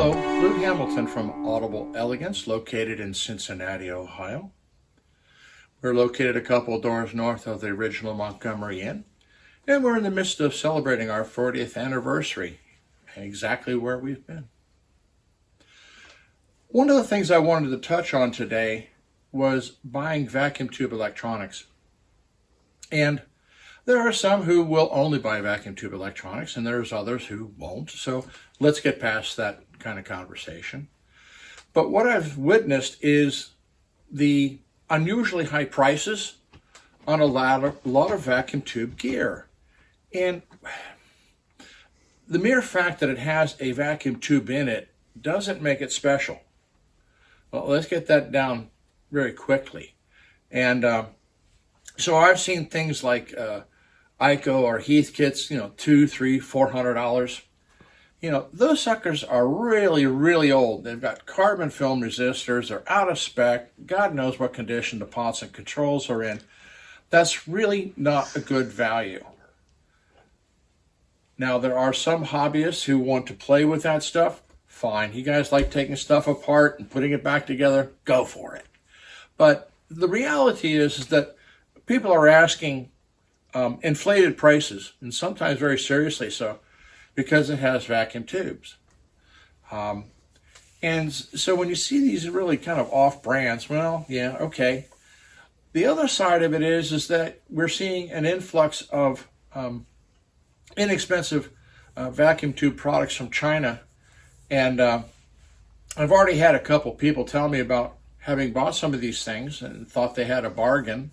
Hello, Lou Hamilton from Audible Elegance, located in Cincinnati, Ohio. We're located a couple doors north of the original Montgomery Inn, and we're in the midst of celebrating our 40th anniversary, exactly where we've been. One of the things I wanted to touch on today was buying vacuum tube electronics. And there are some who will only buy vacuum tube electronics, and there's others who won't. So let's get past that kind of conversation. But what I've witnessed is the unusually high prices on a lot of vacuum tube gear. And the mere fact that it has a vacuum tube in it doesn't make it special. Well, let's get that down very quickly. And so I've seen things like Ico or Heathkits, $200, $300, $400. Those suckers are really, really old. They've got carbon film resistors. They're out of spec. God knows what condition the pots and controls are in. That's really not a good value. Now, there are some hobbyists who want to play with that stuff. Fine. You guys like taking stuff apart and putting it back together? Go for it. But the reality is that people are asking inflated prices, and sometimes very seriously so, because it has vacuum tubes. And so when you see these really kind of off brands, well, yeah, okay. The other side of it is that we're seeing an influx of inexpensive vacuum tube products from China. And I've already had a couple people tell me about having bought some of these things and thought they had a bargain.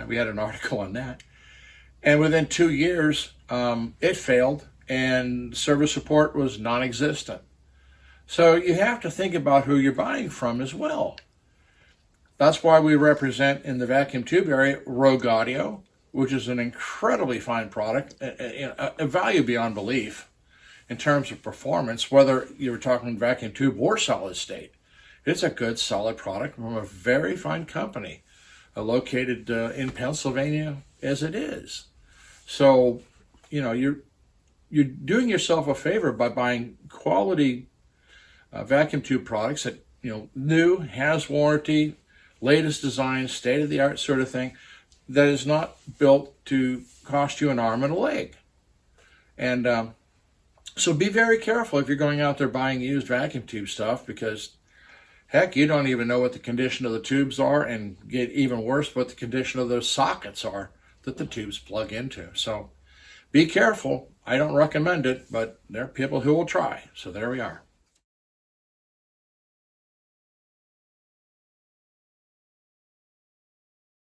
We had an article on that. And within 2 years, it failed and service support was non-existent. So you have to think about who you're buying from as well. That's why we represent in the vacuum tube area Rogue Audio, which is an incredibly fine product, a value beyond belief in terms of performance, whether you're talking vacuum tube or solid state. It's a good, solid product from a very fine company located in Pennsylvania as it is. So, you're doing yourself a favor by buying quality vacuum tube products that, new, has warranty, latest design, state-of-the-art sort of thing, that is not built to cost you an arm and a leg. And so be very careful if you're going out there buying used vacuum tube stuff, because heck, you don't even know what the condition of the tubes are, and get even worse what the condition of those sockets are that the tubes plug into. So be careful. I don't recommend it, but there are people who will try. So there we are.